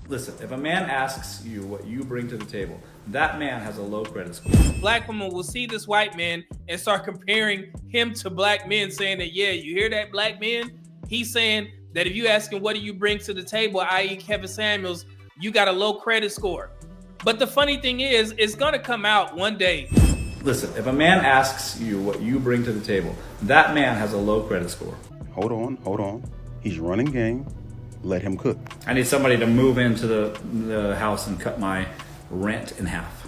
Listen, if a man asks you what you bring to the table, that man has a low credit score. Black women will see this white man and start comparing him to black men, saying that, yeah, you hear that, black men? He's saying that if you ask him, what do you bring to the table, i.e. Kevin Samuels, you got a low credit score. But the funny thing is, it's going to come out one day. Listen, if a man asks you what you bring to the table, that man has a low credit score. Hold on. He's running game. Let him cook. I need somebody to move into the house and cut my rent in half.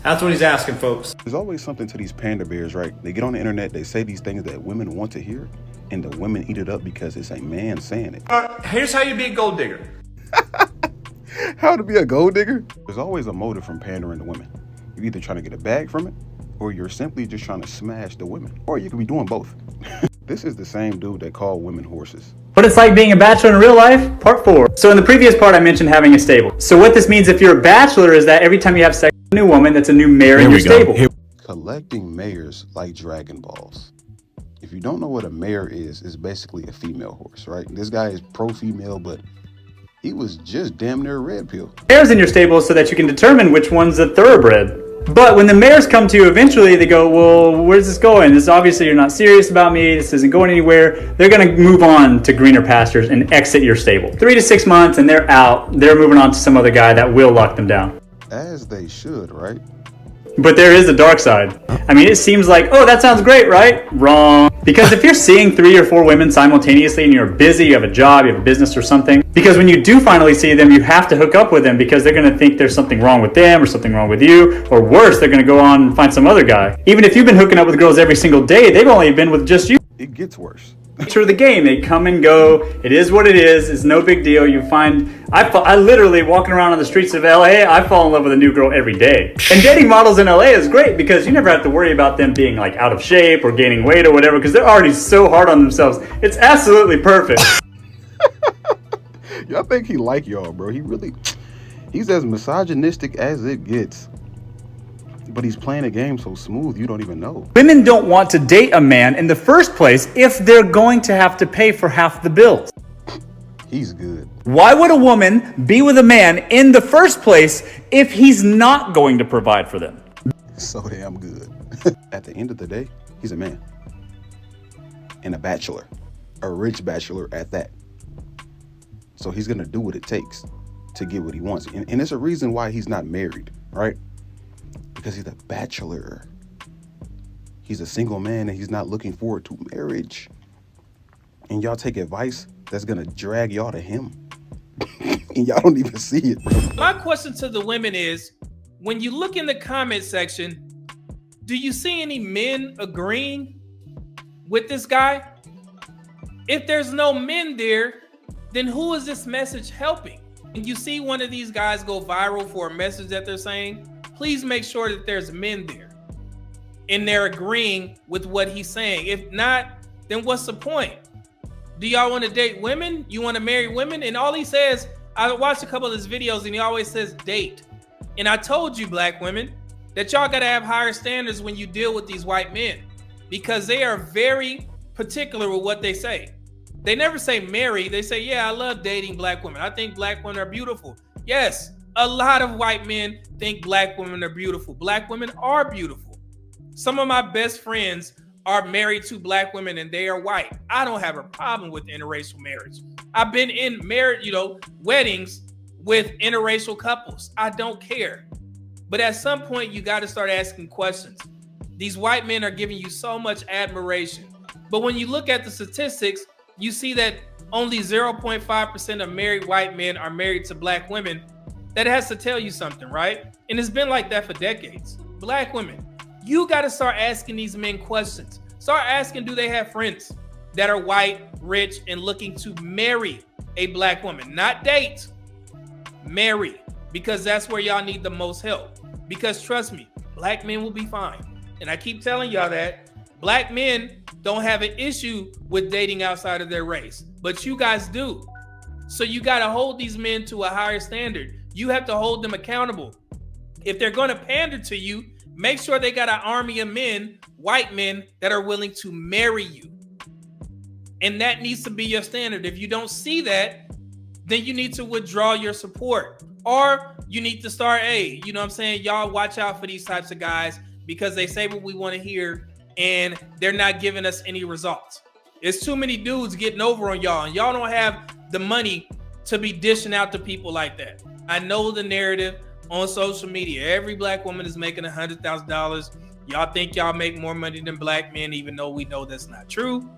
That's what he's asking, folks. There's always something to these panda bears, right? They get on the internet, they say these things that women want to hear, and the women eat it up because it's a man saying it. Here's how you be a gold digger. How to be a gold digger? There's always a motive from pandering to women. You're either trying to get a bag from it, or you're simply just trying to smash the women. Or you could be doing both. This is the same dude that called women horses. What it's like being a bachelor in real life, part 4. So in the previous part, I mentioned having a stable. So what this means if you're a bachelor is that every time you have sex with a new woman, that's a new mare in your stable. Collecting mares like Dragon Balls. If you don't know what a mare is, it's basically a female horse, right? This guy is pro-female, but he was just damn near a red pill. Mares in your stable so that you can determine which one's a thoroughbred. But when the mares come to you eventually, they go, well, where's this going? This obviously you're not serious about me. This isn't going anywhere. They're going to move on to greener pastures and exit your stable. 3 to 6 months and they're out. They're moving on to some other guy that will lock them down. As they should, right? But there is a dark side. I mean, it seems like, oh, that sounds great, right? Wrong. Because if you're seeing 3 or 4 women simultaneously and you're busy, you have a job, you have a business or something, because when you do finally see them, you have to hook up with them because they're going to think there's something wrong with them or something wrong with you, or worse, they're going to go on and find some other guy. Even if you've been hooking up with girls every single day, they've only been with just you. It gets worse. Nature of the game, they come and go. It is what it is. It's no big deal. You find I literally walking around on the streets of LA, I fall in love with a new girl every day. And dating models in LA is great because you never have to worry about them being like out of shape or gaining weight or whatever because they're already so hard on themselves. It's absolutely perfect. Y'all think he like y'all, bro? He's as misogynistic as it gets. But he's playing a game so smooth, you don't even know. Women don't want to date a man in the first place if they're going to have to pay for half the bills. He's good. Why would a woman be with a man in the first place if he's not going to provide for them? So damn good. At the end of the day, he's a man. And a bachelor. A rich bachelor at that. So he's gonna do what it takes to get what he wants. And it's a reason why he's not married, right? Because he's a bachelor. He's a single man and he's not looking forward to marriage. And y'all take advice that's gonna drag y'all to him. And y'all don't even see it, bro. My question to the women is, when you look in the comment section, do you see any men agreeing with this guy? If there's no men there, then who is this message helping? And you see one of these guys go viral for a message that they're saying, please make sure that there's men there and they're agreeing with what he's saying. If not, then what's the point? Do y'all want to date women? You want to marry women? And all he says, I watched a couple of his videos and he always says date. And I told you, black women, that y'all got to have higher standards when you deal with these white men because they are very particular with what they say. They never say marry. They say, yeah, I love dating black women. I think black women are beautiful. Yes. A lot of white men think black women are beautiful. Black women are beautiful. Some of my best friends are married to black women and they are white. I don't have a problem with interracial marriage. I've been in marriage, weddings with interracial couples. I don't care. But at some point, you got to start asking questions. These white men are giving you so much admiration. But when you look at the statistics, you see that only 0.5% of married white men are married to black women. That has to tell you something, right? And it's been like that for decades. Black women, you got to start asking these men questions. Start asking, do they have friends that are white, rich, and looking to marry a black woman? Not date, marry, because that's where y'all need the most help. Because trust me, black men will be fine. And I keep telling y'all that black men don't have an issue with dating outside of their race, but you guys do. So you got to hold these men to a higher standard. You have to hold them accountable. If they're going to pander to you, make sure they got an army of men, white men, that are willing to marry you. And that needs to be your standard. If you don't see that, then you need to withdraw your support. Or you need to start, hey, you know what I'm saying? Y'all watch out for these types of guys because they say what we want to hear and they're not giving us any results. It's too many dudes getting over on y'all, and y'all don't have the money to be dishing out to people like that. I know the narrative on social media. Every black woman is making $100,000. Y'all think y'all make more money than black men, even though we know that's not true.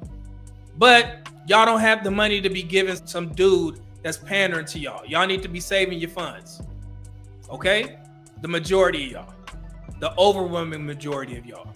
But y'all don't have the money to be giving some dude that's pandering to y'all. Y'all need to be saving your funds. Okay? The majority of y'all. The overwhelming majority of y'all.